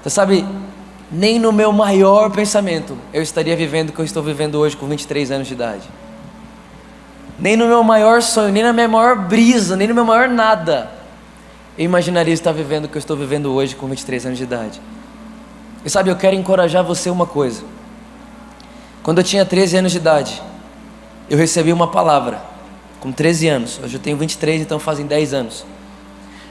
Você sabe, nem no meu maior pensamento eu estaria vivendo o que eu estou vivendo hoje com 23 anos de idade. Nem no meu maior sonho, nem na minha maior brisa, nem no meu maior nada, eu imaginaria estar vivendo o que eu estou vivendo hoje com 23 anos de idade. E sabe, eu quero encorajar você uma coisa. Quando eu tinha 13 anos de idade, eu recebi uma palavra, com 13 anos, hoje eu tenho 23, então fazem 10 anos.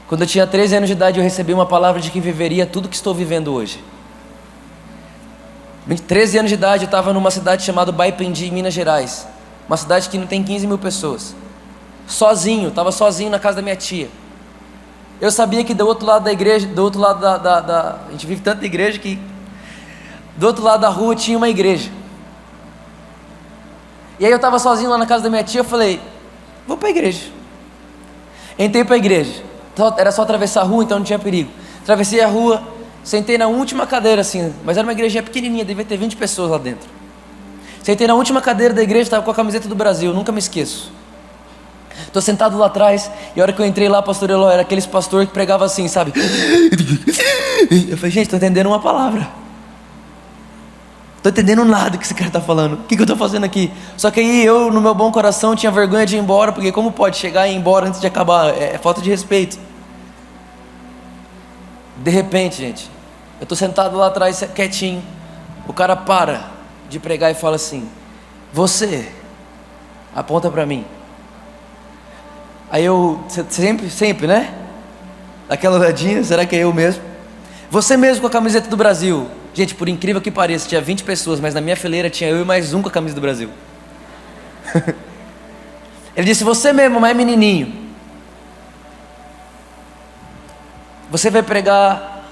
Quando eu tinha 13 anos de idade, eu recebi uma palavra de que viveria tudo que estou vivendo hoje. 13 anos de idade, eu estava numa cidade chamada Baipendi, em Minas Gerais. Uma cidade que não tem 15 mil pessoas. Sozinho, estava sozinho na casa da minha tia. Eu sabia que do outro lado da igreja, do outro lado a gente vive tanta igreja que do outro lado da rua tinha uma igreja. E aí eu estava sozinho lá na casa da minha tia, eu falei, vou para a igreja. Entrei para a igreja, era só atravessar a rua, então não tinha perigo. Atravessei a rua, sentei na última cadeira assim, mas era uma igrejinha pequenininha, devia ter 20 pessoas lá dentro. Sentei na última cadeira da igreja, estava com a camiseta do Brasil, nunca me esqueço. Estou sentado lá atrás, e a hora que eu entrei lá, pastor Eloy, era aqueles pastor que pregava assim, sabe? Eu falei, gente, estou entendendo uma palavra. Estou entendendo nada que esse cara está falando. O que eu estou fazendo aqui? Só que aí eu, no meu bom coração, tinha vergonha de ir embora, porque como pode chegar e ir embora antes de acabar? É falta de respeito. De repente, gente, eu estou sentado lá atrás, quietinho. O cara para de pregar e fala assim, você, aponta para mim. Aí eu, sempre, né? Aquela olhadinha, será que é eu mesmo? Você mesmo com a camiseta do Brasil. Gente, por incrível que pareça, tinha 20 pessoas, mas na minha fileira tinha eu e mais um com a camisa do Brasil. Ele disse, você mesmo, mas é menininho. Você vai pregar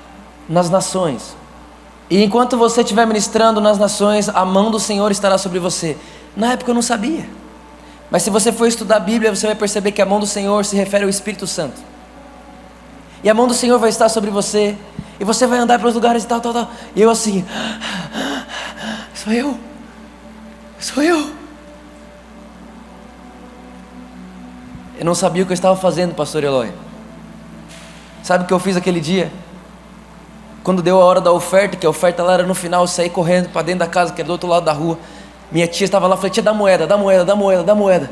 nas nações. E enquanto você estiver ministrando nas nações, a mão do Senhor estará sobre você. Na época eu não sabia. Mas se você for estudar a Bíblia, você vai perceber que a mão do Senhor se refere ao Espírito Santo. E a mão do Senhor vai estar sobre você. E você vai andar pelos lugares e tal. E eu assim, sou eu. Eu não sabia o que eu estava fazendo, pastor Eloy. Sabe o que eu fiz aquele dia? Quando deu a hora da oferta, que a oferta lá era no final, eu saí correndo para dentro da casa, que era do outro lado da rua. Minha tia estava lá, falei, tia, dá moeda.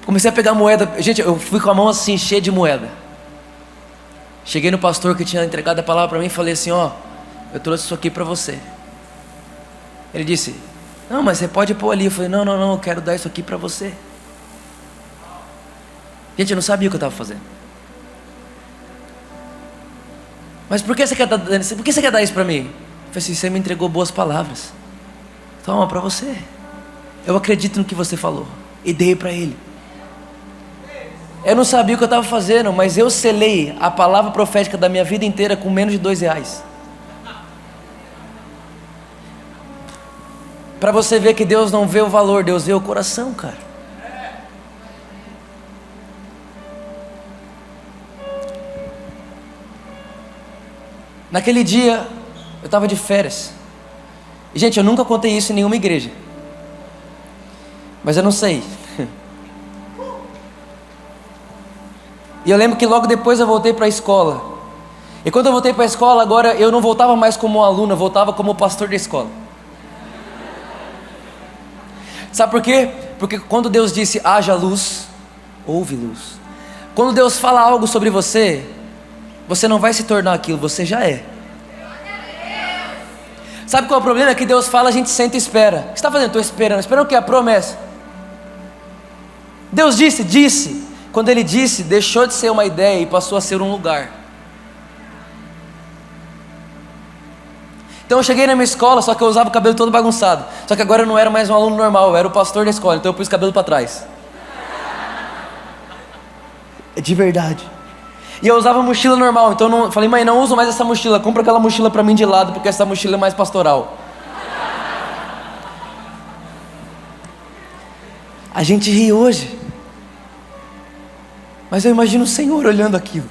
Comecei a pegar moeda, gente, eu fui com a mão assim, cheia de moeda. Cheguei no pastor que tinha entregado a palavra para mim e falei assim, ó, eu trouxe isso aqui para você. Ele disse, não, mas você pode pôr ali. Eu falei, não, eu quero dar isso aqui para você. Gente, eu não sabia o que eu estava fazendo. Mas por que você quer dar isso para mim? Eu falei assim, você me entregou boas palavras. Toma para você. Eu acredito no que você falou. E dei para ele. Eu não sabia o que eu estava fazendo, mas eu selei a palavra profética da minha vida inteira com menos de R$2. Para você ver que Deus não vê o valor, Deus vê o coração, cara. Naquele dia, eu estava de férias. E, gente, eu nunca contei isso em nenhuma igreja. Mas eu não sei. E eu lembro que logo depois eu voltei para a escola. E quando eu voltei para a escola, agora eu não voltava mais como aluno, eu voltava como pastor da escola. Sabe por quê? Porque quando Deus disse haja luz, houve luz. Quando Deus fala algo sobre você, você não vai se tornar aquilo, você já é. Sabe qual é o problema? É que Deus fala, a gente senta e espera. O que você está fazendo? Estou esperando. Esperando o quê? A promessa. Deus disse. Quando Ele disse, deixou de ser uma ideia e passou a ser um lugar. Então eu cheguei na minha escola, só que eu usava o cabelo todo bagunçado. Só que agora eu não era mais um aluno normal, eu era o pastor da escola, então eu pus o cabelo para trás. É de verdade. E eu usava mochila normal, então eu falei, mãe, não uso mais essa mochila, compra aquela mochila para mim de lado, porque essa mochila é mais pastoral. A gente ri hoje, mas eu imagino o Senhor olhando aquilo.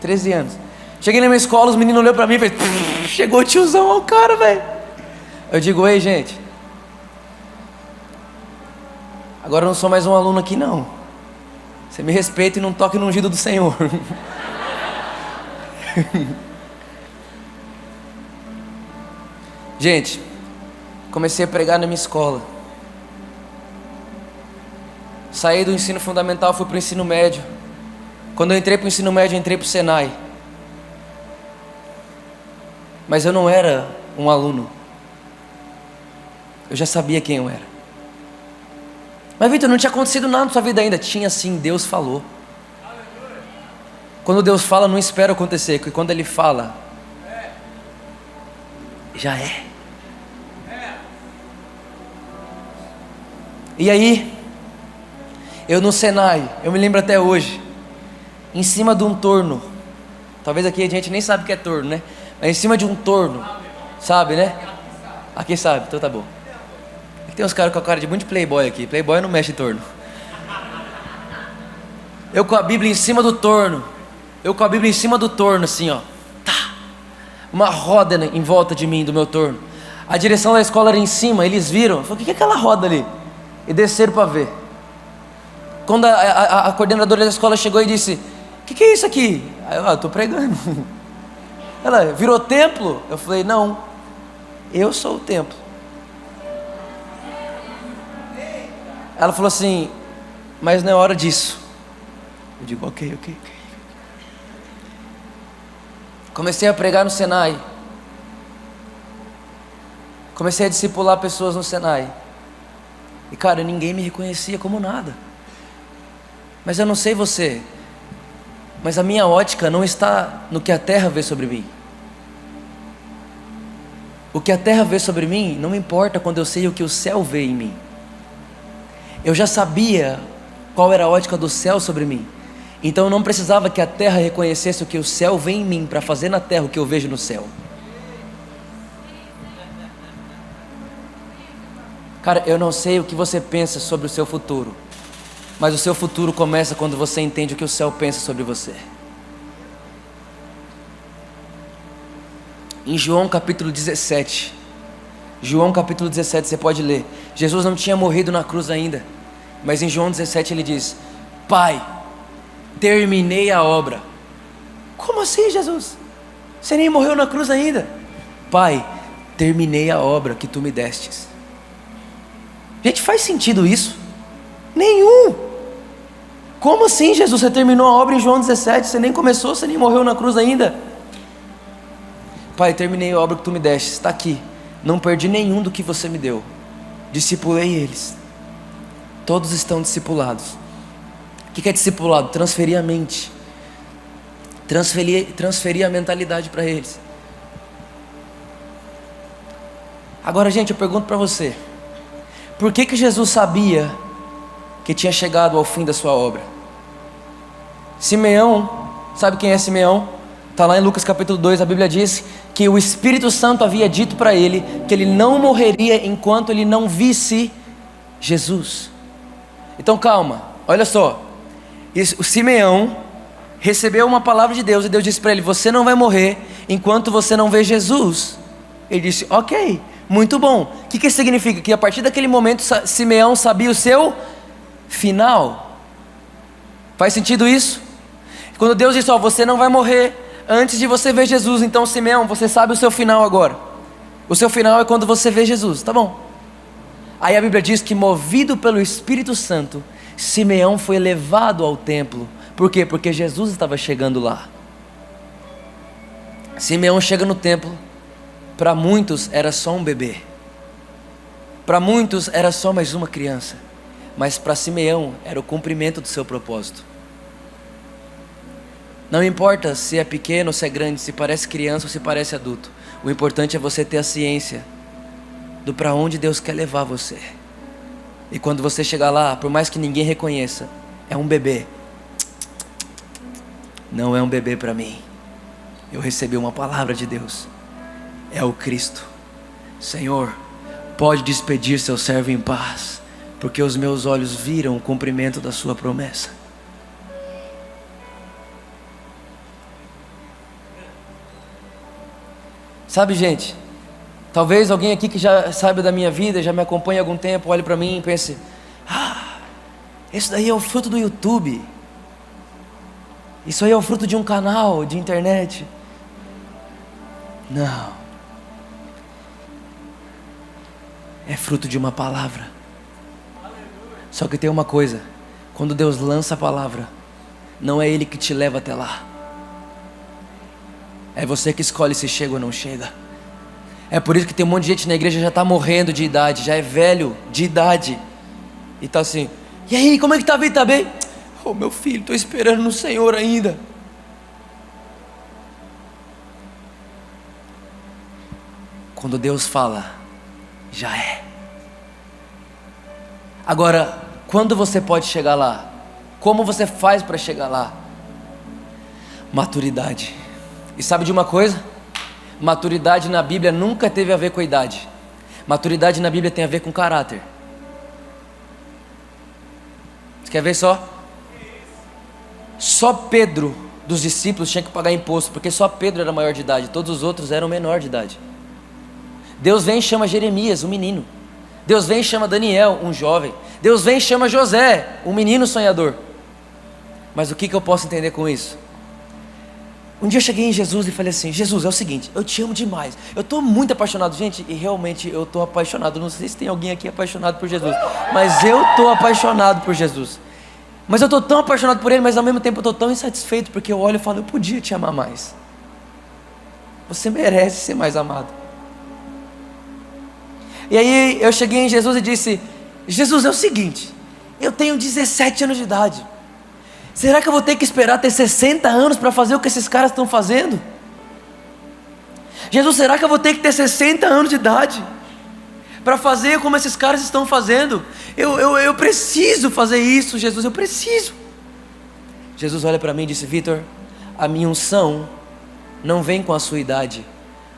13 anos. Cheguei na minha escola, os meninos olharam para mim e fez, chegou o tiozão, ó o cara, velho. Eu digo, ei, gente, agora eu não sou mais um aluno aqui não. Você me respeita e não toque no ungido do Senhor. Gente, comecei a pregar na minha escola. Saí do ensino fundamental, fui para o ensino médio. Quando eu entrei para o ensino médio, eu entrei para o Senai. Mas eu não era um aluno. Eu já sabia quem eu era. Mas Vitor, não tinha acontecido nada na sua vida ainda. Tinha sim, Deus falou. Quando Deus fala, não espera acontecer, porque quando Ele fala, já é. E aí, eu no Senai, eu me lembro até hoje, em cima de um torno. Talvez aqui a gente nem sabe o que é torno, né? Mas em cima de um torno, sabe, né? Aqui sabe, então tá bom. Tem uns caras com a cara de muito playboy aqui. Playboy não mexe em torno. Eu com a Bíblia em cima do torno. Eu com a Bíblia em cima do torno, assim, ó. Tá. Uma roda em volta de mim, do meu torno. A direção da escola era em cima, eles viram. Eu falei, o que é aquela roda ali? E desceram para ver. Quando a coordenadora da escola chegou e disse, o que é isso aqui? Aí eu tô pregando. Ela, virou templo? Eu falei, não, eu sou o templo. Ela falou assim, mas não é hora disso. Eu digo, ok. Comecei a pregar no Senai. Comecei a discipular pessoas no Senai. E cara, ninguém me reconhecia como nada. Mas eu não sei você, mas a minha ótica não está no que a terra vê sobre mim. O que a terra vê sobre mim não importa quando eu sei o que o céu vê em mim. Eu já sabia qual era a ótica do céu sobre mim. Então eu não precisava que a terra reconhecesse o que o céu vê em mim para fazer na terra o que eu vejo no céu. Cara, eu não sei o que você pensa sobre o seu futuro, mas o seu futuro começa quando você entende o que o céu pensa sobre você. Em João capítulo 17, você pode ler. Jesus não tinha morrido na cruz ainda, mas em João 17 ele diz, Pai, terminei a obra. Como assim, Jesus? Você nem morreu na cruz ainda. Pai, terminei a obra que tu me destes. Gente, faz sentido isso? Nenhum. Como assim, Jesus? Você terminou a obra em João 17, você nem começou, você nem morreu na cruz ainda. Pai, terminei a obra que tu me deste, está aqui. Não perdi nenhum do que você me deu. Discipulei eles. Todos estão discipulados. O que é discipulado? Transferir a mente. Transferir a mentalidade para eles. Agora, gente, eu pergunto para você. Por que Jesus sabia que tinha chegado ao fim da sua obra? Simeão, sabe quem é Simeão? Está lá em Lucas capítulo 2, a Bíblia diz que o Espírito Santo havia dito para ele que ele não morreria enquanto ele não visse Jesus. Então calma, olha só. O Simeão recebeu uma palavra de Deus e Deus disse para ele, você não vai morrer enquanto você não vê Jesus. Ele disse, ok, muito bom. O que isso significa? Que a partir daquele momento Simeão sabia o seu final. Faz sentido isso? Quando Deus disse, você não vai morrer antes de você ver Jesus, então Simeão, você sabe o seu final agora. O seu final é quando você vê Jesus, tá bom? Aí a Bíblia diz que movido pelo Espírito Santo, Simeão foi levado ao templo. Por quê? Porque Jesus estava chegando lá. Simeão chega no templo. Para muitos era só um bebê. Para muitos era só mais uma criança. Mas para Simeão era o cumprimento do seu propósito. Não importa se é pequeno ou se é grande, se parece criança ou se parece adulto. O importante é você ter a ciência do para onde Deus quer levar você. E quando você chegar lá, por mais que ninguém reconheça, é um bebê. Não é um bebê para mim. Eu recebi uma palavra de Deus. É o Cristo. Senhor, pode despedir seu servo em paz, porque os meus olhos viram o cumprimento da sua promessa. Sabe, gente, talvez alguém aqui que já sabe da minha vida, já me acompanha há algum tempo, olhe para mim e pense, isso daí é o fruto do YouTube. Isso aí é o fruto de um canal de internet. Não. É fruto de uma palavra. Só que tem uma coisa: quando Deus lança a palavra, não é Ele que te leva até lá. É você que escolhe se chega ou não chega. É por isso que tem um monte de gente na igreja já está morrendo de idade, já é velho de idade. E está assim: e aí, como é que está a vida? Está bem? Oh, meu filho, estou esperando no Senhor ainda. Quando Deus fala, já é. Agora, quando você pode chegar lá? Como você faz para chegar lá? Maturidade. E sabe de uma coisa? Maturidade na Bíblia nunca teve a ver com a idade. Maturidade na Bíblia tem a ver com caráter. Você quer ver só? Só Pedro, dos discípulos, tinha que pagar imposto, porque só Pedro era maior de idade, todos os outros eram menor de idade. Deus vem e chama Jeremias, um menino. Deus vem e chama Daniel, um jovem. Deus vem e chama José, um menino sonhador. Mas o que eu posso entender com isso? Um dia eu cheguei em Jesus e falei assim: Jesus, é o seguinte, eu te amo demais, eu estou muito apaixonado, gente, e realmente eu estou apaixonado. Não sei se tem alguém aqui apaixonado por Jesus, mas eu estou apaixonado por Jesus. Mas eu estou tão apaixonado por Ele, mas ao mesmo tempo eu estou tão insatisfeito, porque eu olho e falo: eu podia te amar mais. Você merece ser mais amado. E aí eu cheguei em Jesus e disse: Jesus, é o seguinte, eu tenho 17 anos de idade. Será que eu vou ter que esperar ter 60 anos para fazer o que esses caras estão fazendo? Jesus, será que eu vou ter que ter 60 anos de idade para fazer como esses caras estão fazendo? Eu preciso fazer isso, Jesus, eu preciso. Jesus olha para mim e disse: Vitor, a minha unção não vem com a sua idade.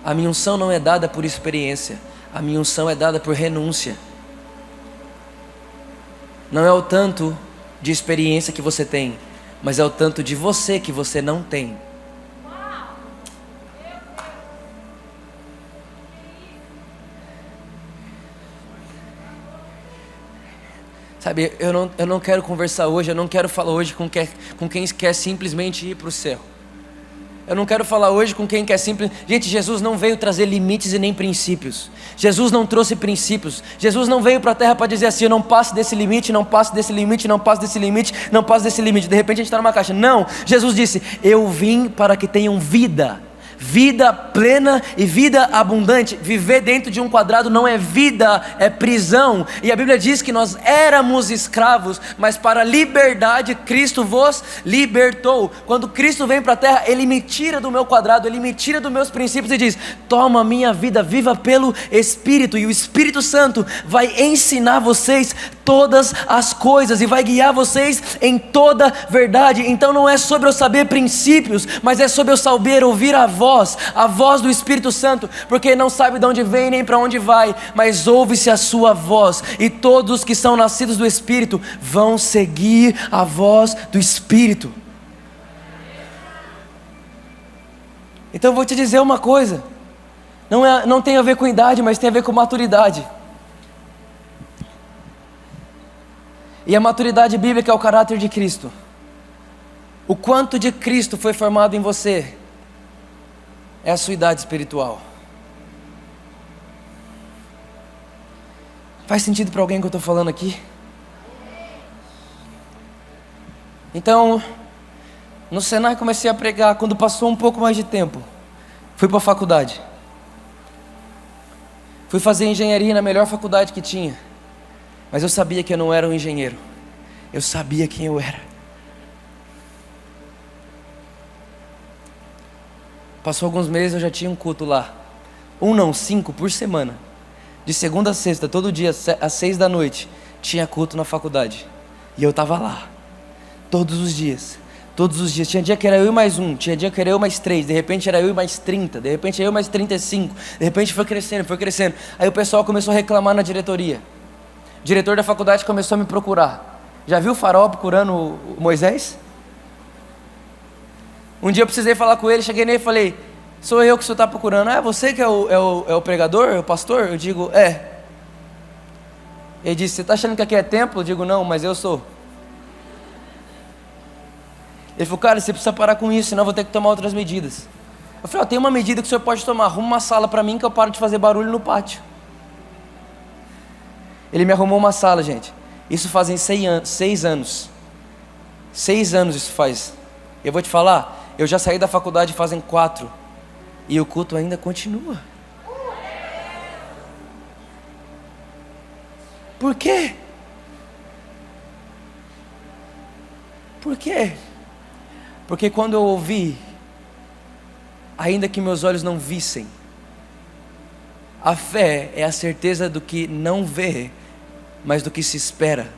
A minha unção não é dada por experiência. A minha unção é dada por renúncia. Não é o tanto de experiência que você tem, mas é o tanto de você que você não tem. Sabe, eu não quero conversar hoje, eu não quero falar hoje com quem quer simplesmente ir para o céu. Eu não quero falar hoje com quem quer simplesmente... Gente, Jesus não veio trazer limites e nem princípios. Jesus não trouxe princípios. Jesus não veio para a terra para dizer assim: eu não passo desse limite, não passo desse limite, não passo desse limite, não passo desse limite. De repente a gente está numa caixa. Não, Jesus disse: eu vim para que tenham vida. Vida plena e vida abundante. Viver dentro de um quadrado não é vida, é prisão. E a Bíblia diz que nós éramos escravos, mas para a liberdade Cristo vos libertou. Quando Cristo vem para a terra, Ele me tira do meu quadrado, Ele me tira dos meus princípios e diz: toma a minha vida, viva pelo Espírito. E o Espírito Santo vai ensinar vocês todas as coisas e vai guiar vocês em toda verdade. Então não é sobre eu saber princípios, mas é sobre eu saber ouvir a voz do Espírito Santo, porque não sabe de onde vem nem para onde vai, mas ouve-se a sua voz, e todos que são nascidos do Espírito vão seguir a voz do Espírito. Então eu vou te dizer uma coisa, não tem a ver com idade, mas tem a ver com maturidade. E a maturidade bíblica é o caráter de Cristo. O quanto de Cristo foi formado em você é a sua idade espiritual. Faz sentido para alguém que eu estou falando aqui? Então, no Senai comecei a pregar. Quando passou um pouco mais de tempo, fui para a faculdade. Fui fazer engenharia na melhor faculdade que tinha. Mas eu sabia que eu não era um engenheiro. Eu sabia quem eu era. Passou alguns meses, eu já tinha um culto lá. 5 por semana. De segunda a sexta, todo dia, às 6 da noite, tinha culto na faculdade. E eu estava lá. Todos os dias. Todos os dias. Tinha dia que era eu e mais um. Tinha dia que era eu mais 3. De repente era eu e mais 30. De repente era eu mais 35. De repente foi crescendo, foi crescendo. Aí o pessoal começou a reclamar na diretoria. O diretor da faculdade começou a me procurar. Já viu o Faraó procurando o Moisés? Um dia eu precisei falar com ele, cheguei nele e falei: sou eu que o senhor está procurando. Ah, é você que é o pregador, é o pastor? Eu digo: é. Ele disse: você está achando que aqui é templo? Eu digo: não, mas eu sou. Ele falou: cara, você precisa parar com isso, senão eu vou ter que tomar outras medidas. Eu falei, tem uma medida que o senhor pode tomar, arruma uma sala para mim que eu paro de fazer barulho no pátio. Ele me arrumou uma sala, gente. Isso fazem 6 anos. 6 anos isso faz. Eu vou te falar, eu já saí da faculdade fazem 4. E o culto ainda continua. Por quê? Por quê? Porque quando eu ouvi, ainda que meus olhos não vissem, a fé é a certeza do que não vê, mas do que se espera.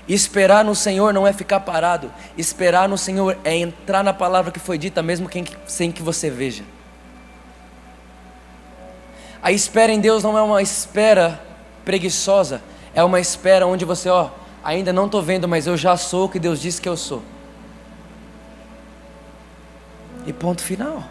Esperar no Senhor não é ficar parado. Esperar no Senhor é entrar na palavra que foi dita, mesmo sem que você veja. A espera em Deus não é uma espera preguiçosa, é uma espera onde você, ainda não estou vendo, mas eu já sou o que Deus disse que eu sou. E ponto final.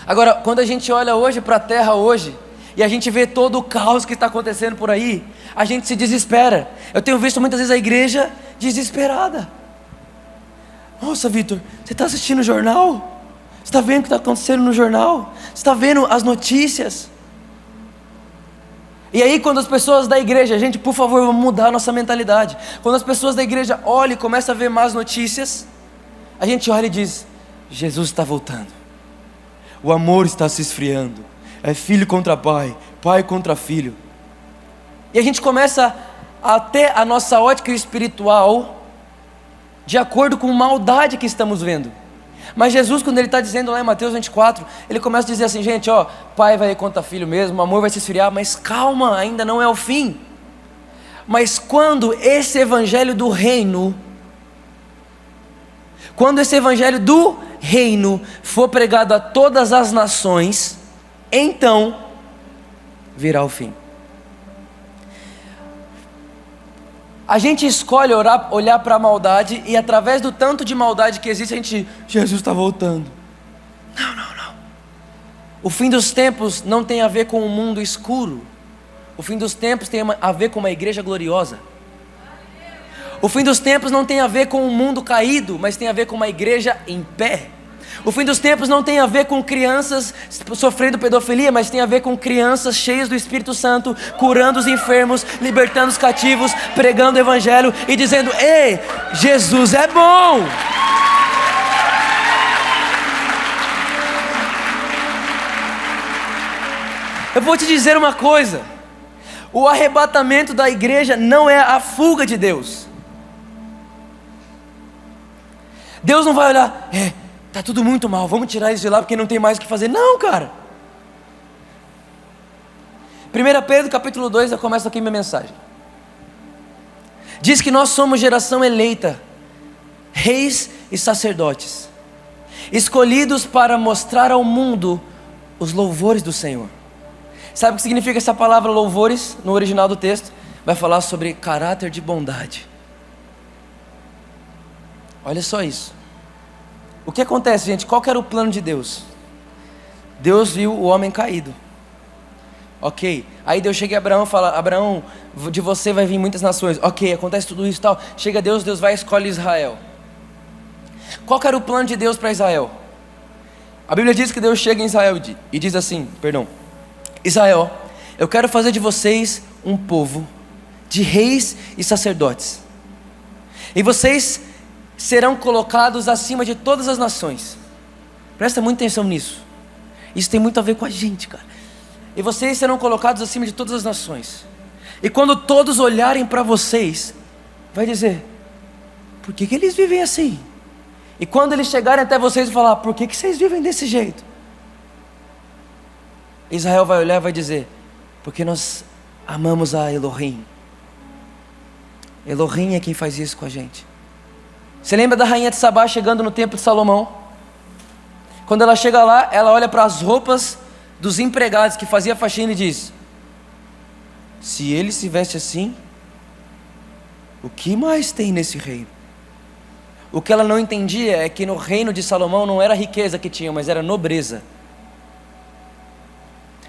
Agora, quando a gente olha hoje para a terra hoje, e a gente vê todo o caos que está acontecendo por aí, a gente se desespera. Eu tenho visto muitas vezes a igreja desesperada. Nossa, Vitor, você está assistindo o jornal? Você está vendo o que está acontecendo no jornal? Você está vendo as notícias? E aí quando as pessoas da igreja, gente, por favor, vamos mudar a nossa mentalidade. Quando as pessoas da igreja olham e começam a ver más notícias, a gente olha e diz, Jesus está voltando. O amor está se esfriando. É filho contra pai, pai contra filho. E a gente começa a ter a nossa ótica espiritual de acordo com a maldade que estamos vendo. Mas Jesus, quando ele está dizendo lá em Mateus 24, ele começa a dizer assim, gente, pai vai contra filho mesmo, o amor vai se esfriar, mas calma, ainda não é o fim. Mas quando esse evangelho do reino for pregado a todas as nações, então virá o fim. A gente escolhe olhar para a maldade, e através do tanto de maldade que existe, a gente, Jesus está voltando. Não. O fim dos tempos não tem a ver com um mundo escuro. O fim dos tempos tem a ver com uma igreja gloriosa. O fim dos tempos não tem a ver com um mundo caído, mas tem a ver com uma igreja em pé. O fim dos tempos não tem a ver com crianças sofrendo pedofilia, mas tem a ver com crianças cheias do Espírito Santo, curando os enfermos, libertando os cativos, pregando o evangelho e dizendo, ei, Jesus é bom. Eu vou te dizer uma coisa, o arrebatamento da igreja não é a fuga de Deus. Deus não vai olhar, está tudo muito mal, vamos tirar isso de lá porque não tem mais o que fazer. Não, cara. 1 Pedro capítulo 2, eu começo aqui minha mensagem. Diz que nós somos geração eleita, reis e sacerdotes, escolhidos para mostrar ao mundo os louvores do Senhor. Sabe o que significa essa palavra louvores? No original do texto, vai falar sobre caráter de bondade. Olha só isso. O que acontece, gente? Qual que era o plano de Deus? Deus viu o homem caído. Ok. Aí Deus chega a Abraão e fala, Abraão, de você vai vir muitas nações. Ok, acontece tudo isso e tal. Chega Deus vai e escolhe Israel. Qual que era o plano de Deus para Israel? A Bíblia diz que Deus chega em Israel e diz assim, Israel, eu quero fazer de vocês um povo de reis e sacerdotes. E vocês serão colocados acima de todas as nações. Presta muita atenção nisso. Isso tem muito a ver com a gente, cara. E vocês serão colocados acima de todas as nações. E quando todos olharem para vocês, vai dizer, por que eles vivem assim? E quando eles chegarem até vocês e falar, por que vocês vivem desse jeito? Israel vai olhar e vai dizer, porque nós amamos a Elohim. Elohim é quem faz isso com a gente. Você lembra da rainha de Sabá chegando no templo de Salomão? Quando ela chega lá, ela olha para as roupas dos empregados que faziam faxina e diz, se ele se veste assim, o que mais tem nesse reino? O que ela não entendia é que no reino de Salomão não era riqueza que tinha, mas era nobreza.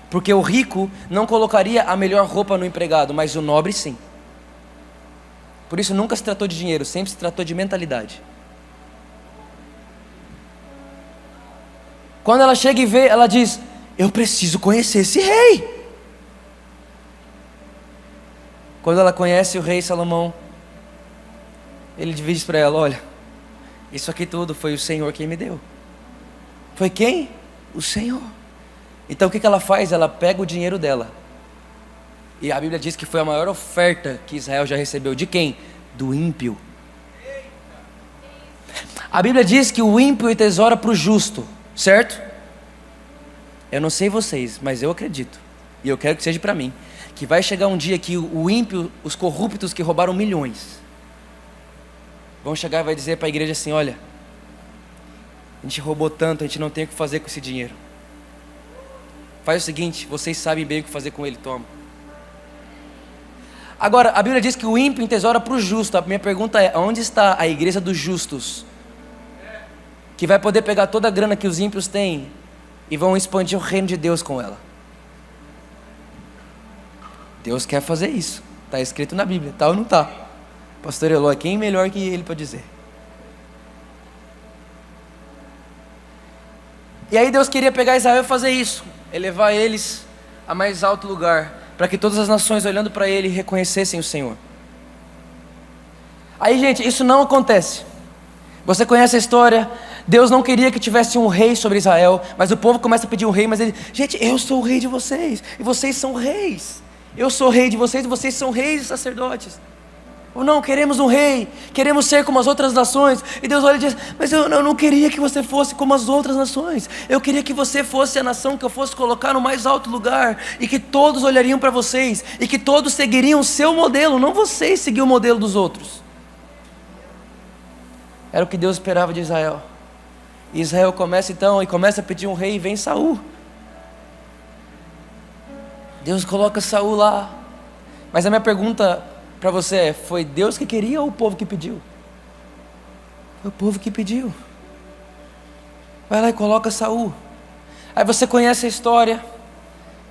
Porque o rico não colocaria a melhor roupa no empregado, mas o nobre sim. Por isso nunca se tratou de dinheiro, sempre se tratou de mentalidade. Quando ela chega e vê, ela diz: eu preciso conhecer esse rei. Quando ela conhece o rei Salomão, ele diz para ela: olha, isso aqui tudo foi o Senhor quem me deu. Foi quem? O Senhor. Então o que ela faz? Ela pega o dinheiro dela, e a Bíblia diz que foi a maior oferta que Israel já recebeu. De quem? Do ímpio. A Bíblia diz que o ímpio tesoura para o justo, certo? Eu não sei vocês, mas eu acredito, e eu quero que seja para mim, que vai chegar um dia que o ímpio, os corruptos que roubaram milhões, vão chegar e vai dizer para a igreja assim: olha, a gente roubou tanto, a gente não tem o que fazer com esse dinheiro. Faz o seguinte, vocês sabem bem o que fazer com ele, toma. Agora, a Bíblia diz que o ímpio entesoura para o justo. A minha pergunta é: onde está a igreja dos justos? Que vai poder pegar toda a grana que os ímpios têm e vão expandir o reino de Deus com ela. Deus quer fazer isso. Está escrito na Bíblia, tá ou não está? Pastor Eloy, quem melhor que ele para dizer? E aí Deus queria pegar Israel e fazer isso, elevar eles a mais alto lugar, para que todas as nações olhando para ele reconhecessem o Senhor. Aí, gente, isso não acontece. Você conhece a história? Deus não queria que tivesse um rei sobre Israel, mas o povo começa a pedir um rei, mas ele: gente, eu sou o rei de vocês, e vocês são reis. Eu sou rei de vocês, e vocês são reis e sacerdotes. Ou não, queremos um rei, queremos ser como as outras nações. E Deus olha e diz: mas eu não queria que você fosse como as outras nações. Eu queria que você fosse a nação que eu fosse colocar no mais alto lugar, e que todos olhariam para vocês, e que todos seguiriam o seu modelo, não vocês seguir o modelo dos outros. Era o que Deus esperava de Israel. E Israel começa a pedir um rei, e vem Saul. Deus coloca Saul lá. Mas a minha pergunta para você é: foi Deus que queria ou o povo que pediu? Foi o povo que pediu. Vai lá e coloca Saul. Aí você conhece a história.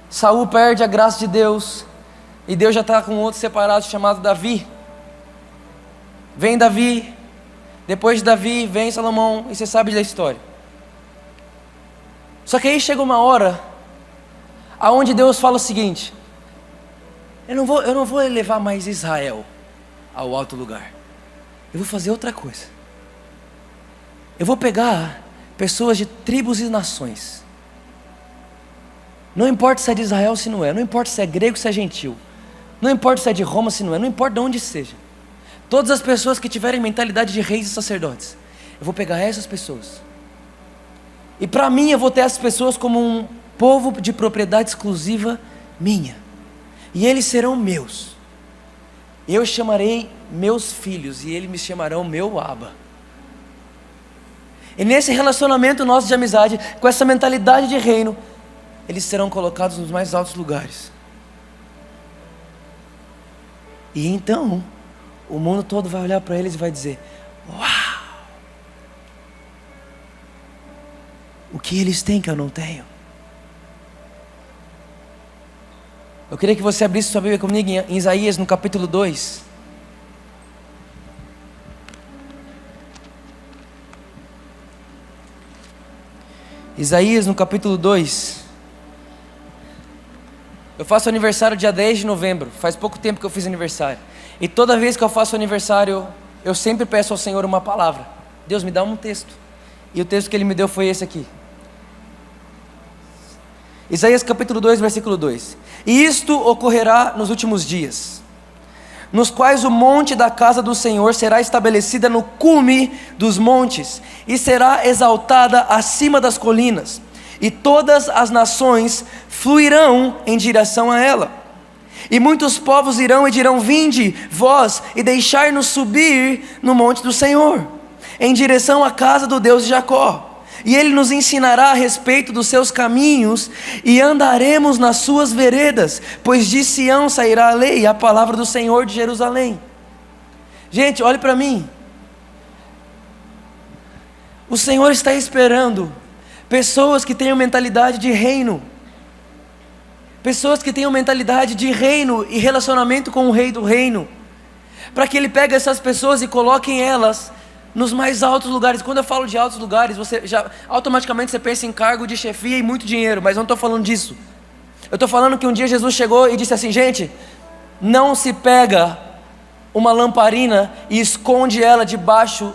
Saul perde a graça de Deus, e Deus já está com outro separado chamado Davi. Vem Davi. Depois de Davi vem Salomão, e você sabe da história. Só que aí chega uma hora aonde Deus fala o seguinte: eu não vou elevar mais Israel ao alto lugar. Eu vou fazer outra coisa. Eu vou pegar pessoas de tribos e nações. Não importa se é de Israel, se não é. Não importa se é grego, se é gentil. Não importa se é de Roma, se não é. Não importa de onde seja. Todas as pessoas que tiverem mentalidade de reis e sacerdotes, eu vou pegar essas pessoas. E para mim eu vou ter essas pessoas como um povo de propriedade exclusiva minha. E eles serão meus. Eu chamarei meus filhos, e eles me chamarão meu Abba. E nesse relacionamento nosso de amizade, com essa mentalidade de reino, eles serão colocados nos mais altos lugares. E então o mundo todo vai olhar para eles e vai dizer: uau! O que eles têm que eu não tenho? Eu queria que você abrisse sua Bíblia comigo em Isaías, no capítulo 2. Isaías, no capítulo 2. Eu faço aniversário dia 10 de novembro. Faz pouco tempo que eu fiz aniversário. E toda vez que eu faço aniversário, eu sempre peço ao Senhor uma palavra. Deus, me dá um texto. E o texto que Ele me deu foi esse aqui. Isaías capítulo 2, versículo 2. E isto ocorrerá nos últimos dias, nos quais o monte da casa do Senhor será estabelecida no cume dos montes, e será exaltada acima das colinas, e todas as nações fluirão em direção a ela. E muitos povos irão e dirão: vinde, vós, e deixai-nos subir no monte do Senhor, em direção à casa do Deus de Jacó. E Ele nos ensinará a respeito dos seus caminhos, e andaremos nas suas veredas, pois de Sião sairá a lei e a palavra do Senhor de Jerusalém. Gente, olhe para mim. O Senhor está esperando pessoas que tenham mentalidade de reino, pessoas que tenham mentalidade de reino e relacionamento com o rei do reino, para que Ele pegue essas pessoas e coloque elas nos mais altos lugares. Quando eu falo de altos lugares, você já automaticamente você pensa em cargo de chefia e muito dinheiro, mas eu não estou falando disso. Eu estou falando que um dia Jesus chegou e disse assim: gente, não se pega uma lamparina e esconde ela debaixo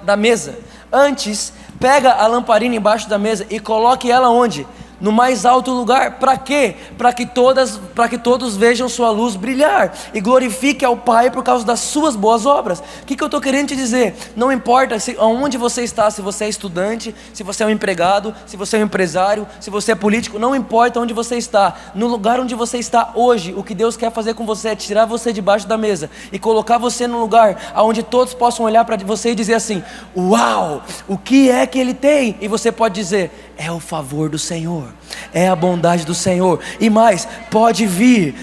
da mesa. Antes, pega a lamparina embaixo da mesa e coloque ela onde? No mais alto lugar. Para quê? Para que todos vejam sua luz brilhar e glorifique ao Pai por causa das suas boas obras. O que eu estou querendo te dizer? Não importa onde você está, se você é estudante, se você é um empregado, se você é um empresário, se você é político, não importa onde você está. No lugar onde você está hoje, o que Deus quer fazer com você é tirar você debaixo da mesa e colocar você num lugar onde todos possam olhar para você e dizer assim: uau, o que é que Ele tem? E você pode dizer: é o favor do Senhor, é a bondade do Senhor. E mais, pode vir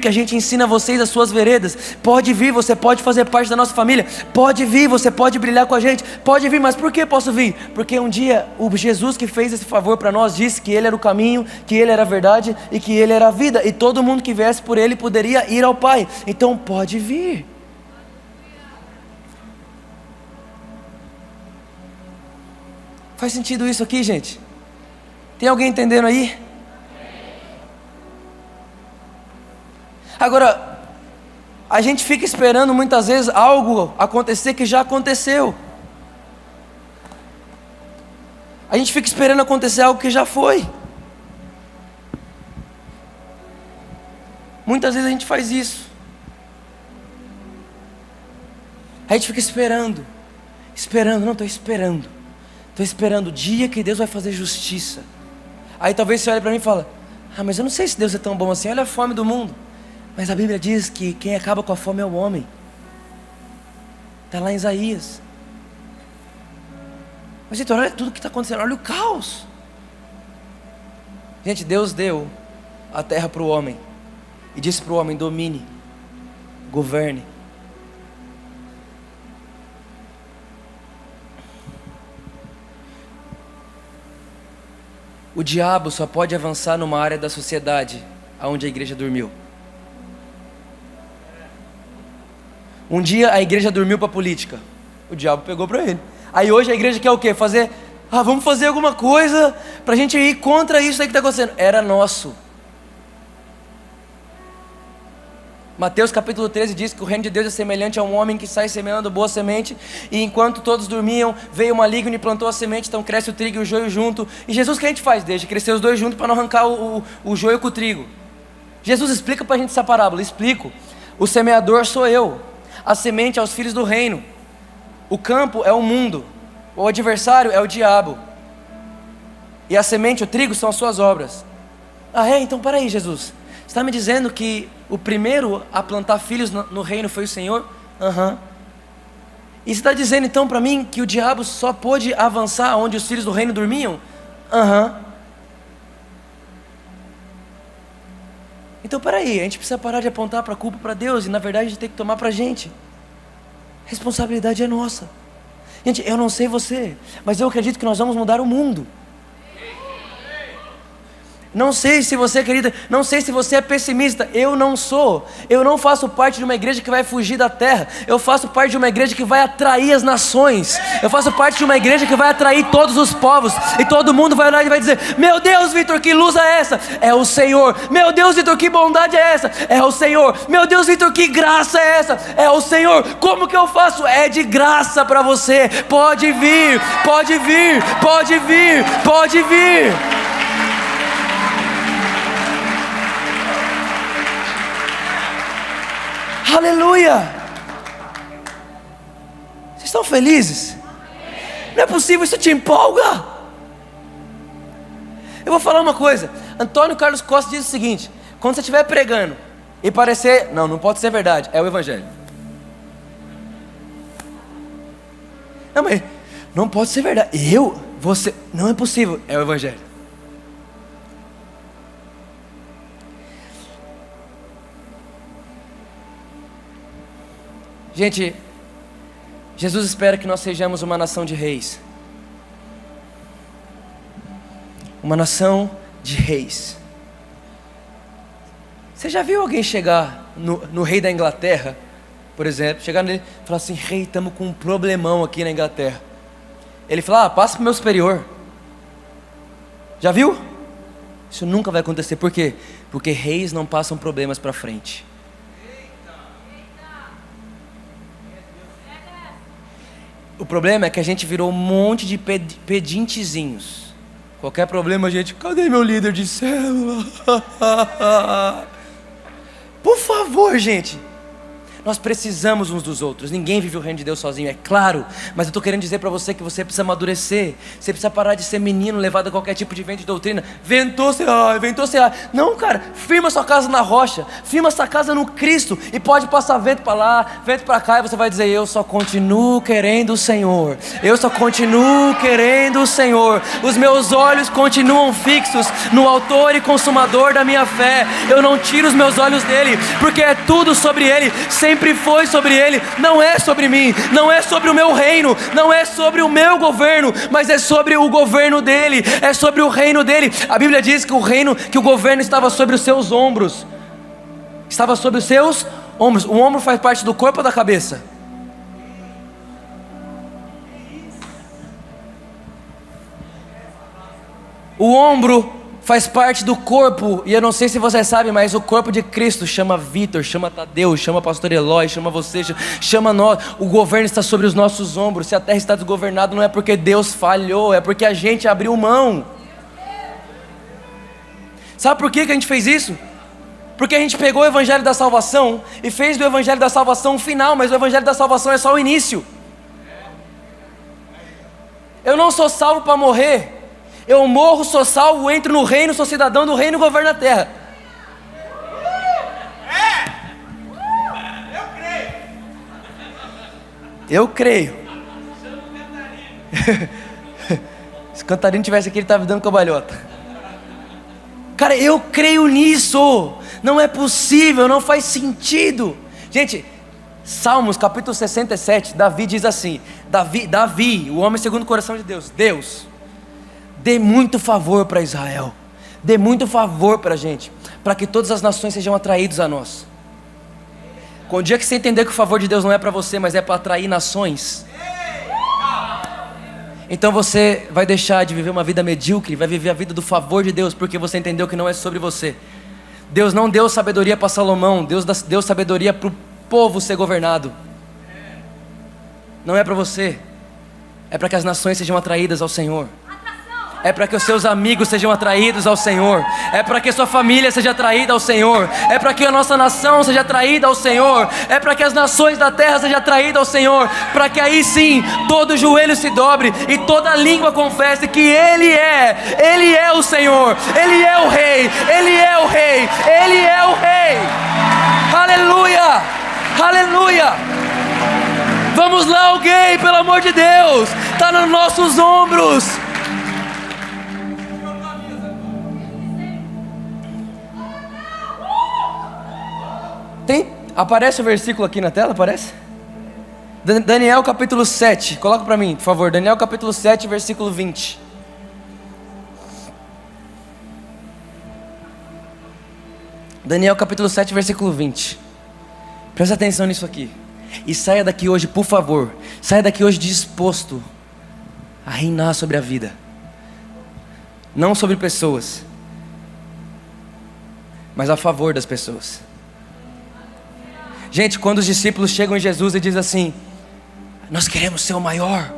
que a gente ensina vocês as suas veredas. Pode vir, você pode fazer parte da nossa família. Pode vir, você pode brilhar com a gente. Pode vir, mas por que posso vir? Porque um dia o Jesus que fez esse favor para nós disse que Ele era o caminho, que Ele era a verdade e que Ele era a vida, e todo mundo que viesse por Ele poderia ir ao Pai. Então pode vir. Faz sentido isso aqui, gente? Tem alguém entendendo aí? Agora, a gente fica esperando muitas vezes algo acontecer que já aconteceu. A gente fica esperando acontecer algo que já foi. Muitas vezes a gente faz isso. A gente fica esperando, não, estou esperando o dia que Deus vai fazer justiça. Aí talvez você olhe para mim e fala: ah, mas eu não sei se Deus é tão bom assim, olha a fome do mundo. Mas a Bíblia diz que quem acaba com a fome é o homem. Está lá em Isaías. Mas então, olha tudo que está acontecendo, olha o caos. Gente, Deus deu a terra para o homem e disse para o homem: domine, governe. O diabo só pode avançar numa área da sociedade onde a igreja dormiu. Um dia a igreja dormiu para a política, o diabo pegou para ele. Aí hoje a igreja quer o quê? Vamos fazer alguma coisa para a gente ir contra isso aí que está acontecendo. Era nosso. Mateus capítulo 13 diz que o reino de Deus é semelhante a um homem que sai semeando boa semente, e enquanto todos dormiam, veio o maligno e plantou a semente, então cresce o trigo e o joio junto. E Jesus, o que a gente faz? Deixa crescer os dois juntos para não arrancar o joio com o trigo. Jesus explica para a gente essa parábola. Explico: o semeador sou eu, a semente é os filhos do reino, o campo é o mundo, o adversário é o diabo, e a semente, o trigo, são as suas obras. Ah é? Então peraí, Jesus, você está me dizendo que o primeiro a plantar filhos no reino foi o Senhor? Aham. E você está dizendo então para mim que o diabo só pôde avançar onde os filhos do reino dormiam? Aham. Então peraí, a gente precisa parar de apontar para a culpa para Deus, e na verdade a gente tem que tomar para a gente. A responsabilidade é nossa. Gente, eu não sei você, mas eu acredito que nós vamos mudar o mundo. Não sei se você acredita, não sei se você é pessimista. Eu não sou. Eu não faço parte de uma igreja que vai fugir da terra. Eu faço parte de uma igreja que vai atrair as nações. Eu faço parte de uma igreja que vai atrair todos os povos. E todo mundo vai olhar e vai dizer: meu Deus, Vitor, que luz é essa? É o Senhor. Meu Deus, Vitor, que bondade é essa? É o Senhor. Meu Deus, Vitor, que graça é essa? É o Senhor. Como que eu faço? É de graça para você. Pode vir, pode vir, pode vir, pode vir. Aleluia! Vocês estão felizes? Não é possível, isso te empolga. Eu vou falar uma coisa. Antônio Carlos Costa diz o seguinte: quando você estiver pregando e parecer, não pode ser verdade, é o evangelho. Não, mas não pode ser verdade. Você, não é possível, é o evangelho. Gente, Jesus espera que nós sejamos uma nação de reis. Uma nação de reis. Você já viu alguém chegar no rei da Inglaterra por exemplo, chegar nele e falar assim: rei, estamos com um problemão aqui na Inglaterra. Ele fala: passa para o meu superior. Já viu? Isso nunca vai acontecer. Por quê? Porque reis não passam problemas para frente. O problema é que a gente virou um monte de pedintezinhos. Qualquer problema a gente: cadê meu líder de célula? Por favor, gente, nós precisamos uns dos outros. Ninguém vive o reino de Deus sozinho, é claro. Mas eu estou querendo dizer para você que você precisa amadurecer. Você precisa parar de ser menino, levado a qualquer tipo de vento de doutrina. Ventou ser não, cara, firma sua casa na rocha. Firma sua casa no Cristo. E pode passar vento para lá, vento para cá. E você vai dizer: eu só continuo querendo o Senhor. Eu só continuo querendo o Senhor. Os meus olhos continuam fixos no autor e consumador da minha fé. Eu não tiro os meus olhos dele, porque é tudo sobre ele. Sempre foi sobre ele, não é sobre mim, não é sobre o meu reino, não é sobre o meu governo, mas é sobre o governo dele, é sobre o reino dele. A Bíblia diz que o governo estava sobre os seus ombros. Estava sobre os seus ombros. O ombro faz parte do corpo ou da cabeça? O ombro faz parte do corpo, e eu não sei se você sabe, mas o corpo de Cristo chama Vitor, chama Tadeu, chama Pastor Eloy, chama você, chama nós. O governo está sobre os nossos ombros. Se a terra está desgovernada, não é porque Deus falhou, é porque a gente abriu mão. Sabe por que a gente fez isso? Porque a gente pegou o evangelho da salvação e fez do evangelho da salvação o final, mas o evangelho da salvação é só o início. Eu não sou salvo para morrer. Eu morro, sou salvo, entro no reino, sou cidadão do reino e governo a terra. Eu creio. Se o Cantarino tivesse aqui, ele estava dando cambalhota. Cara, eu creio nisso. Não é possível, não faz sentido. Gente, Salmos capítulo 67, Davi diz assim: Davi, o homem segundo o coração de Deus: Deus, dê muito favor para Israel, dê muito favor para a gente, para que todas as nações sejam atraídos a nós. Com o dia que você entender que o favor de Deus não é para você, mas é para atrair nações, então você vai deixar de viver uma vida medíocre, vai viver a vida do favor de Deus, porque você entendeu que não é sobre você. Deus não deu sabedoria para Salomão, Deus deu sabedoria para o povo ser governado. Não é para você, é para que as nações sejam atraídas ao Senhor. É para que os seus amigos sejam atraídos ao Senhor. É para que a sua família seja atraída ao Senhor. É para que a nossa nação seja atraída ao Senhor. É para que as nações da terra sejam atraídas ao Senhor. Para que aí sim, todo joelho se dobre e toda língua confesse que Ele é o Senhor. Ele é o Rei, Ele é o Rei, Ele é o Rei. Aleluia, aleluia. Vamos lá, alguém, pelo amor de Deus. Está nos nossos ombros. Aparece o versículo aqui na tela, aparece? Daniel capítulo 7, coloca para mim, por favor. Daniel capítulo 7, versículo 20. Daniel capítulo 7, versículo 20. Presta atenção nisso aqui. E saia daqui hoje, por favor. Saia daqui hoje disposto a reinar sobre a vida. Não sobre pessoas, mas a favor das pessoas. Gente, quando os discípulos chegam em Jesus e dizem assim: nós queremos ser o maior,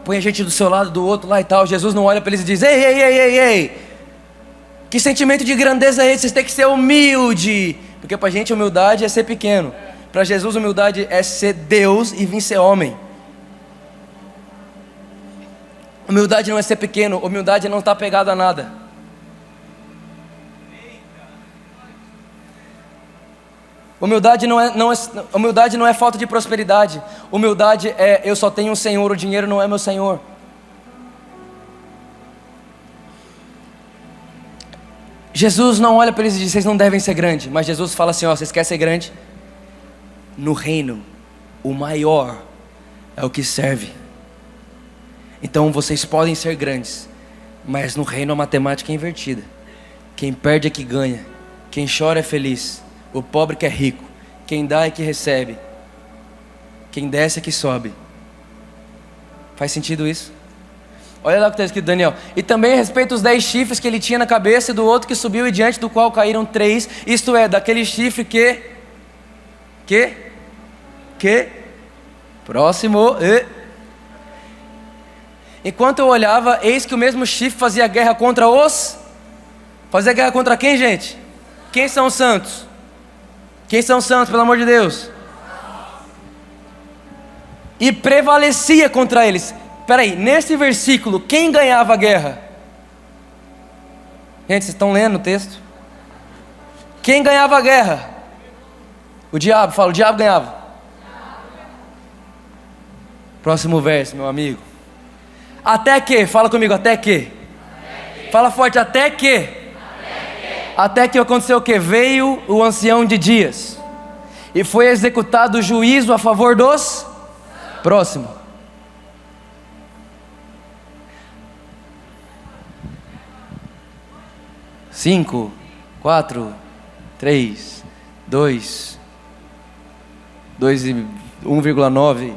põe a gente do seu lado, do outro lá e tal. Jesus não olha para eles e diz: ei, que sentimento de grandeza é esse? Vocês têm que ser humilde. Porque para a gente humildade é ser pequeno. Para Jesus humildade é ser Deus e vir ser homem. Humildade não é ser pequeno, humildade é não estar pegado a nada. Humildade não é falta de prosperidade. Humildade é: eu só tenho um Senhor, o dinheiro não é meu Senhor. Jesus não olha para eles e diz: vocês não devem ser grandes. Mas Jesus fala assim: ó, vocês querem ser grande? No reino, o maior é o que serve. Então vocês podem ser grandes, mas no reino a matemática é invertida. Quem perde é que ganha, quem chora é feliz, o pobre que é rico, quem dá é que recebe. Quem desce é que sobe. Faz sentido isso? Olha lá o que está escrito, Daniel. E também a respeito dos 10 chifres que ele tinha na cabeça, e do outro que subiu, e diante do qual caíram 3. Isto é, daquele chifre próximo. Enquanto eu olhava, eis que o mesmo chifre fazia guerra contra Fazia guerra contra quem, gente? Quem são os santos? Quem são os santos, pelo amor de Deus? E prevalecia contra eles. Peraí, nesse versículo, quem ganhava a guerra? Gente, vocês estão lendo o texto? Quem ganhava a guerra? O diabo, fala, o diabo ganhava. Próximo verso, meu amigo. Até que, fala comigo, até que. Fala forte, até que. Até que aconteceu o que? Veio o ancião de dias, e foi executado o juízo a favor dos próximos. 5, 4, 3, 2 e 1,9.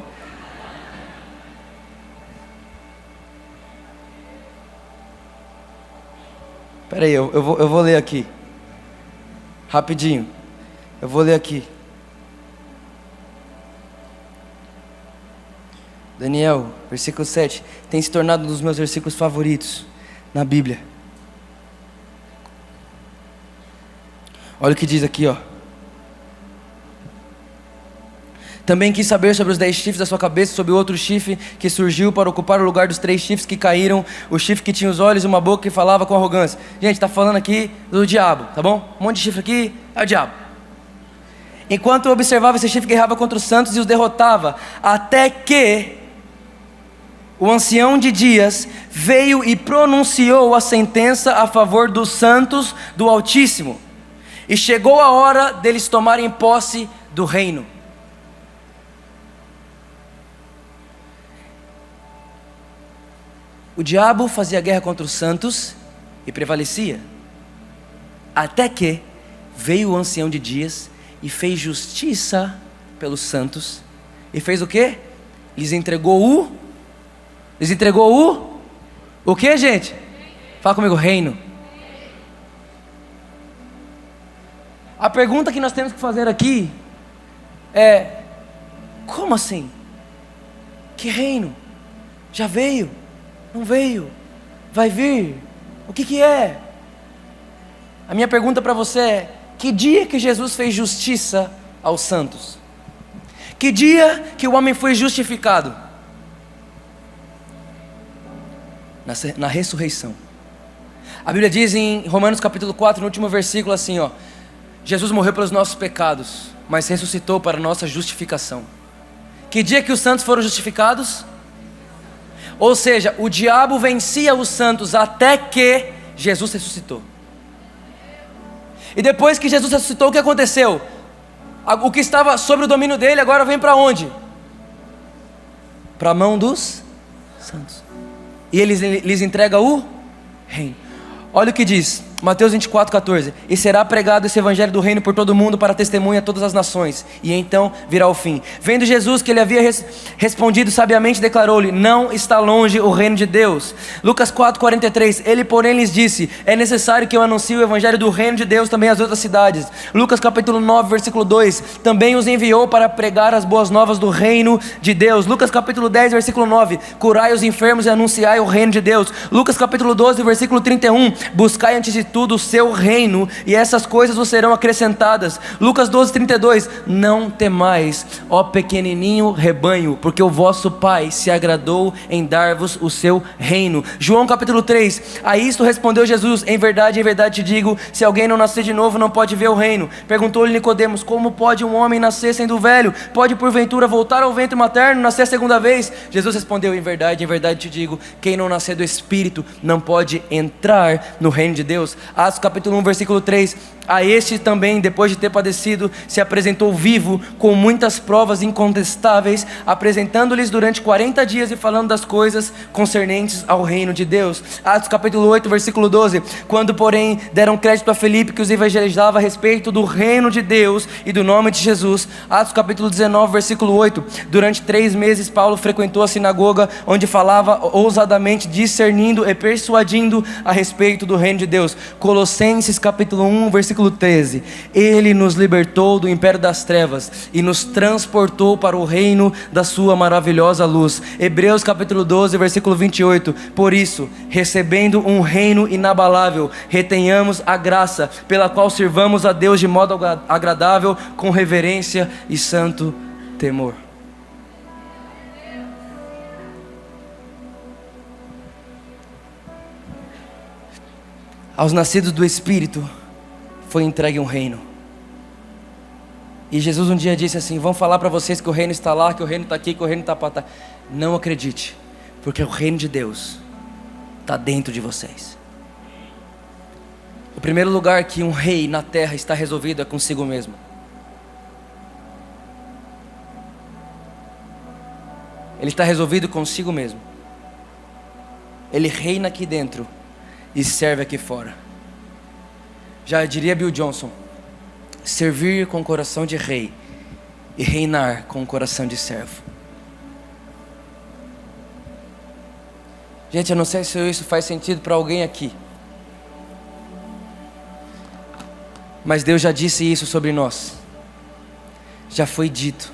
Espera aí, eu vou ler aqui. Rapidinho. Eu vou ler aqui. Daniel, versículo 7. Tem se tornado um dos meus versículos favoritos na Bíblia. Olha o que diz aqui, ó. Também quis saber sobre os 10 chifres da sua cabeça, sobre o outro chifre que surgiu para ocupar o lugar dos 3 chifres que caíram, o chifre que tinha os olhos e uma boca que falava com arrogância. Gente, está falando aqui do diabo, tá bom? Um monte de chifre aqui, é o diabo. Enquanto eu observava, esse chifre guerreava contra os santos e os derrotava, até que o ancião de dias veio e pronunciou a sentença a favor dos santos do Altíssimo. E chegou a hora deles tomarem posse do reino. O diabo fazia guerra contra os santos e prevalecia. Até que veio o ancião de dias e fez justiça pelos santos. E fez o quê? Lhes entregou o que, gente? Fala comigo, reino. A pergunta que nós temos que fazer aqui é: como assim? Que reino? Já veio? Não veio? Vai vir? O que é? A minha pergunta para você é: que dia que Jesus fez justiça aos santos? Que dia que o homem foi justificado? Na ressurreição. A Bíblia diz em Romanos capítulo 4, no último versículo assim, ó: Jesus morreu pelos nossos pecados, mas ressuscitou para a nossa justificação. Que dia que os santos foram justificados? Ou seja, o diabo vencia os santos até que Jesus ressuscitou. E depois que Jesus ressuscitou, o que aconteceu? O que estava sobre o domínio dele agora vem para onde? Para a mão dos santos. E ele lhes entrega o reino. Olha o que diz Mateus 24, 14. E será pregado esse evangelho do reino por todo o mundo para testemunha a todas as nações. E então virá o fim. Vendo Jesus que ele havia respondido sabiamente, declarou-lhe: não está longe o reino de Deus. Lucas 4, 43. Ele porém lhes disse: é necessário que eu anuncie o evangelho do reino de Deus também às outras cidades. Lucas capítulo 9, versículo 2. Também os enviou para pregar as boas novas do reino de Deus. Lucas capítulo 10, versículo 9. Curai os enfermos e anunciai o reino de Deus. Lucas capítulo 12, versículo 31. Buscai antes de tudo o seu reino, e essas coisas vos serão acrescentadas. Lucas 12, 32. Não temais, ó pequenininho rebanho, porque o vosso Pai se agradou em dar-vos o seu reino. João capítulo 3. A isto respondeu Jesus: em verdade te digo, se alguém não nascer de novo, não pode ver o reino. Perguntou-lhe Nicodemos: como pode um homem nascer sendo velho? Pode porventura voltar ao ventre materno, nascer a segunda vez? Jesus respondeu: em verdade te digo, quem não nascer do Espírito não pode entrar no reino de Deus. Atos capítulo 1, versículo 3. A este também, depois de ter padecido, se apresentou vivo, com muitas provas incontestáveis, apresentando-lhes durante 40 dias e falando das coisas concernentes ao reino de Deus. Atos capítulo 8, versículo 12. Quando, porém, deram crédito a Filipe, que os evangelizava a respeito do reino de Deus e do nome de Jesus. Atos capítulo 19, versículo 8. Durante 3 meses, Paulo frequentou a sinagoga, onde falava ousadamente, discernindo e persuadindo a respeito do reino de Deus. Colossenses capítulo 1, versículo 13. Ele nos libertou do império das trevas e nos transportou para o reino da sua maravilhosa luz. Hebreus capítulo 12, versículo 28. Por isso, recebendo um reino inabalável, retenhamos a graça pela qual sirvamos a Deus de modo agradável, com reverência e santo temor. Aos nascidos do Espírito foi entregue um reino. E Jesus um dia disse assim: vão falar para vocês que o reino está lá, que o reino está aqui, que o reino está para trás. Não acredite, porque o reino de Deus está dentro de vocês. O primeiro lugar que um rei na terra está resolvido é consigo mesmo. Ele está resolvido consigo mesmo. Ele reina aqui dentro e serve aqui fora. Já diria Bill Johnson: servir com coração de rei e reinar com coração de servo. Gente, eu não sei se isso faz sentido para alguém aqui, mas Deus já disse isso sobre nós. Já foi dito,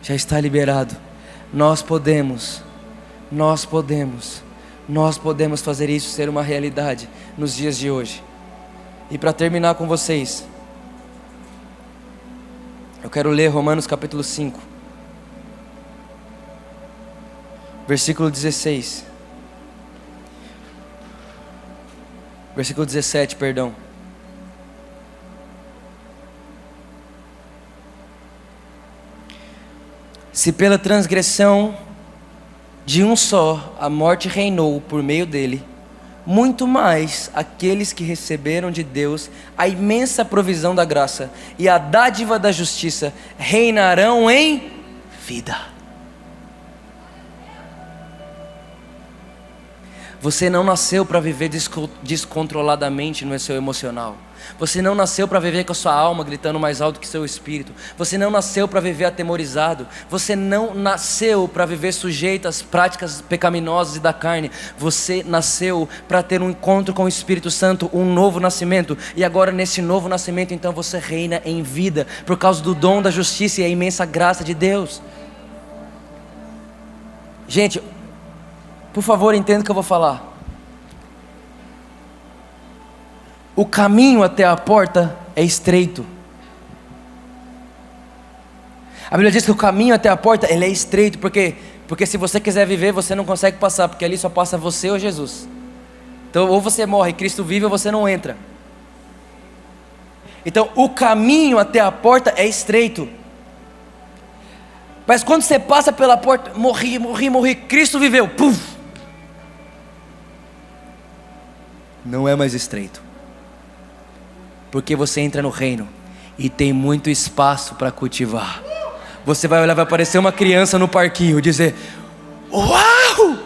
já está liberado. Nós podemos fazer isso ser uma realidade nos dias de hoje. E para terminar com vocês, eu quero ler Romanos capítulo 5, versículo 16. Versículo 17, perdão. Se pela transgressão de um só a morte reinou por meio dele, muito mais aqueles que receberam de Deus a imensa provisão da graça e a dádiva da justiça reinarão em vida. Você não nasceu para viver descontroladamente no seu emocional. Você não nasceu para viver com a sua alma gritando mais alto que seu espírito. Você não nasceu para viver atemorizado. Você não nasceu para viver sujeito às práticas pecaminosas e da carne. Você nasceu para ter um encontro com o Espírito Santo, um novo nascimento. E agora nesse novo nascimento, então você reina em vida, por causa do dom da justiça e a imensa graça de Deus. Gente, por favor, entenda o que eu vou falar. O caminho até a porta é estreito. A Bíblia diz que o caminho até a porta ele é estreito, porque se você quiser viver, você não consegue passar, porque ali só passa você ou Jesus. Então ou você morre, Cristo vive, ou você não entra. Então o caminho até a porta é estreito. Mas quando você passa pela porta, morri, Cristo viveu, puf! Não é mais estreito. Porque você entra no reino e tem muito espaço para cultivar. Você vai olhar, vai aparecer uma criança no parquinho, dizer: uau!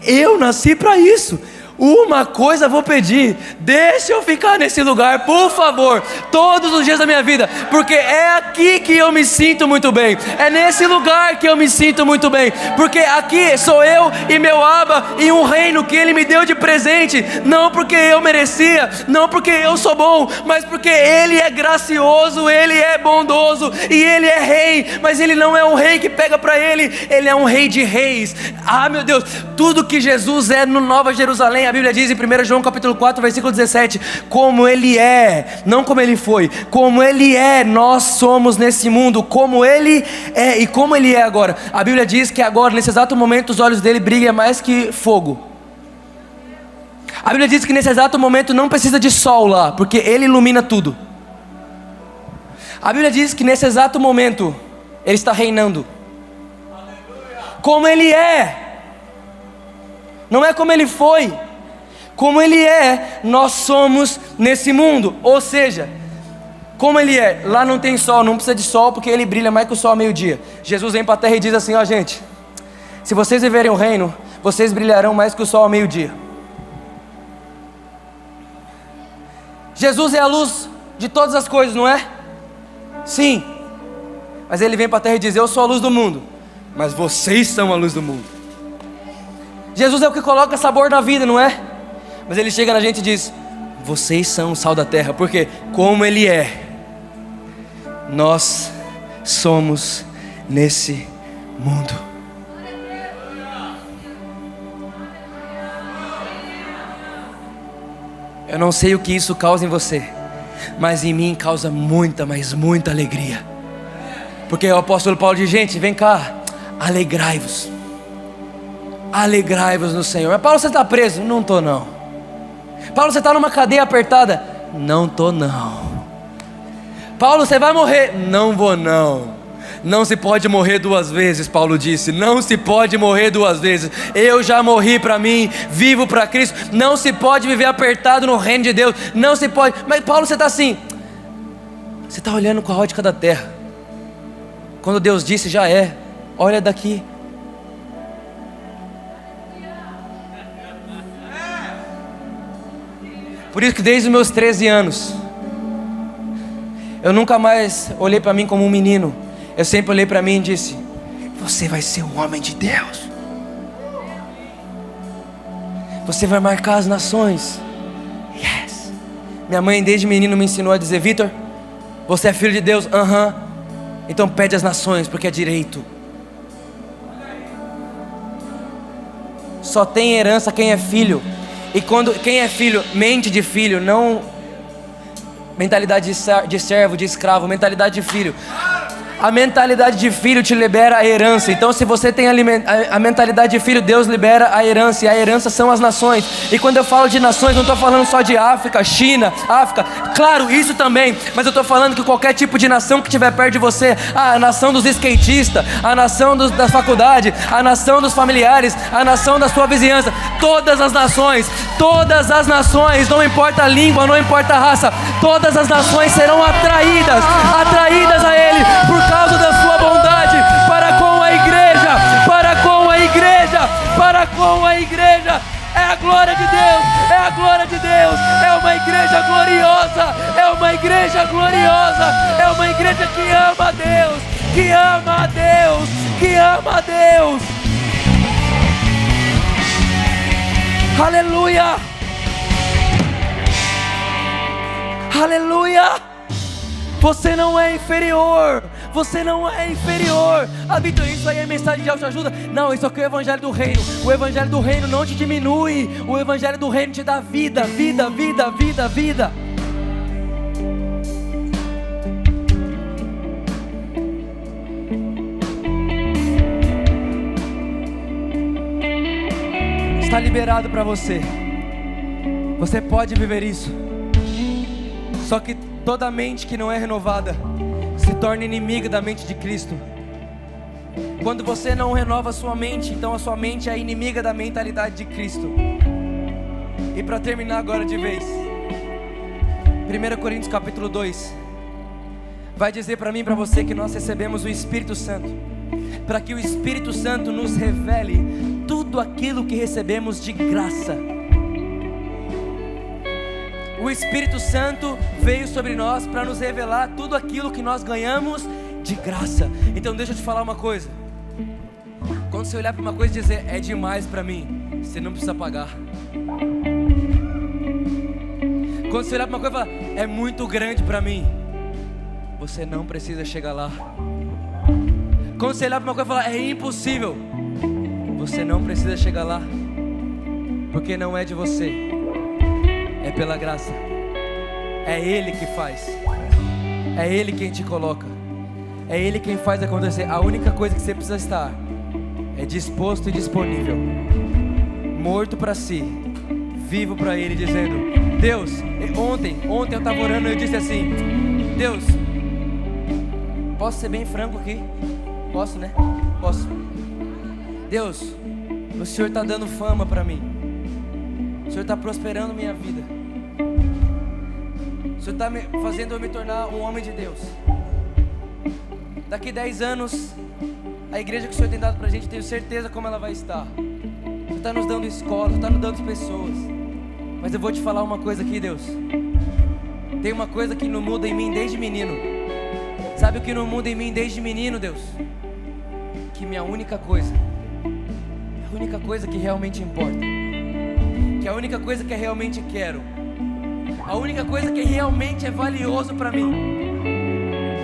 Eu nasci para isso. Uma coisa vou pedir: deixa eu ficar nesse lugar, por favor, todos os dias da minha vida, porque é aqui que eu me sinto muito bem, é nesse lugar que eu me sinto muito bem, porque aqui sou eu e meu Abba em um reino que Ele me deu de presente, não porque eu merecia, não porque eu sou bom, mas porque Ele é gracioso, Ele é bondoso e Ele é rei. Mas Ele não é um rei que pega para Ele, Ele é um rei de reis. Ah, meu Deus, tudo que Jesus é no Nova Jerusalém, a Bíblia diz em 1 João capítulo 4, versículo 17, como Ele é, não como Ele foi, como Ele é, nós somos nesse mundo, como Ele é e como Ele é agora. A Bíblia diz que agora, nesse exato momento, os olhos dele brilham mais que fogo. A Bíblia diz que nesse exato momento não precisa de sol lá, porque Ele ilumina tudo. A Bíblia diz que nesse exato momento Ele está reinando. Como Ele é, não é como Ele foi. Como Ele é, nós somos nesse mundo. Ou seja, como Ele é, lá não tem sol, não precisa de sol, porque Ele brilha mais que o sol ao meio-dia. Jesus vem para a terra e diz assim: ó gente, se vocês viverem o reino, vocês brilharão mais que o sol ao meio-dia. Jesus é a luz de todas as coisas, não é? Sim. Mas Ele vem para a terra e diz: eu sou a luz do mundo, mas vocês são a luz do mundo. Jesus é o que coloca sabor na vida, não é? Mas Ele chega na gente e diz: vocês são o sal da terra. Porque como Ele é, nós somos nesse mundo. Eu não sei o que isso causa em você, mas em mim causa muita, mas muita alegria. Porque o apóstolo Paulo diz: gente, vem cá, alegrai-vos. Alegrai-vos no Senhor. Mas Paulo, você está preso? Não estou não. Paulo, você está numa cadeia apertada? Não estou não. Paulo, você vai morrer? Não vou não. Não se pode morrer duas vezes, Paulo disse. Não se pode morrer duas vezes. Eu já morri para mim, vivo para Cristo. Não se pode viver apertado no reino de Deus. Não se pode. Mas Paulo, você está assim. Você está olhando com a ótica da terra. Quando Deus disse, já é. Olha daqui. Por isso que desde os meus 13 anos, eu nunca mais olhei para mim como um menino. Eu sempre olhei para mim e disse: você vai ser um homem de Deus. Você vai marcar as nações. Yes. Minha mãe desde menino me ensinou a dizer: Vitor, você é filho de Deus? Aham. Então pede as nações, porque é direito. Só tem herança quem é filho. E quando quem é filho, mente de filho, não mentalidade de servo, de escravo, mentalidade de filho. A mentalidade de filho te libera a herança. Então se você tem a mentalidade de filho, Deus libera a herança. E a herança são as nações. E quando eu falo de nações, não estou falando só de África, China, África. Claro, isso também. Mas eu estou falando que qualquer tipo de nação que estiver perto de você, a nação dos skatistas, a nação da faculdade, a nação dos familiares, a nação da sua vizinhança. Todas as nações, não importa a língua, não importa a raça, todas as nações serão atraídas a Ele, por causa da sua bondade, para com a igreja, para com a igreja, para com a igreja. É a glória de Deus, é a glória de Deus, é uma igreja gloriosa, é uma igreja gloriosa, é uma igreja que ama a Deus, que ama a Deus, que ama a Deus. Aleluia, aleluia. Você não é inferior. Você não é inferior. Ah, Vitor, isso aí é mensagem de autoajuda? Não, isso aqui é o evangelho do reino. O evangelho do reino não te diminui. O evangelho do reino te dá vida, vida, vida, vida, vida. Está liberado para você. Você pode viver isso. Só que toda mente que não é renovada se torna inimiga da mente de Cristo. Quando você não renova a sua mente, então a sua mente é inimiga da mentalidade de Cristo. E para terminar agora de vez, 1 Coríntios capítulo 2 vai dizer para mim e para você que nós recebemos o Espírito Santo, para que o Espírito Santo nos revele tudo aquilo que recebemos de graça. O Espírito Santo veio sobre nós para nos revelar tudo aquilo que nós ganhamos de graça. Então deixa eu te falar uma coisa. Quando você olhar para uma coisa e dizer: é demais para mim, você não precisa pagar. Quando você olhar para uma coisa e falar: é muito grande para mim, você não precisa chegar lá. Quando você olhar para uma coisa e falar: é impossível, você não precisa chegar lá. Porque não é de você, é pela graça. É Ele que faz. É Ele quem te coloca. É Ele quem faz acontecer. A única coisa que você precisa estar é disposto e disponível, morto para si, vivo para Ele, dizendo: Deus, ontem eu estava orando e eu disse assim: Deus, posso ser bem franco aqui? Posso, né? Posso. Deus, o Senhor está dando fama para mim. O Senhor está prosperando minha vida. O Senhor está fazendo eu me tornar um homem de Deus. Daqui 10 anos, a igreja que o Senhor tem dado para a gente, tenho certeza como ela vai estar. O Senhor está nos dando escola, o Senhor está nos dando pessoas. Mas eu vou te falar uma coisa aqui, Deus. Tem uma coisa que não muda em mim desde menino. Sabe o que não muda em mim desde menino, Deus? Que minha única coisa, a única coisa que realmente importa, que a única coisa que eu realmente quero, a única coisa que realmente é valioso para mim,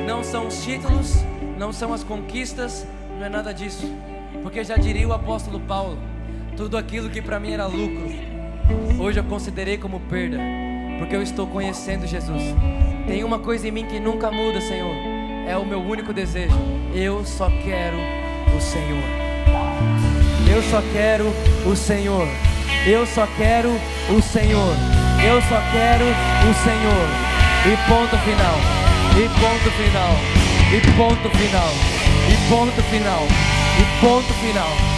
não são os títulos, não são as conquistas, não é nada disso. Porque já diria o apóstolo Paulo, tudo aquilo que para mim era lucro, hoje eu considerei como perda, porque eu estou conhecendo Jesus. Tem uma coisa em mim que nunca muda, Senhor, é o meu único desejo. Eu só quero o Senhor. Eu só quero o Senhor. Eu só quero o Senhor. Eu só quero o Senhor. E ponto final. E ponto final. E ponto final. E ponto final. E ponto final.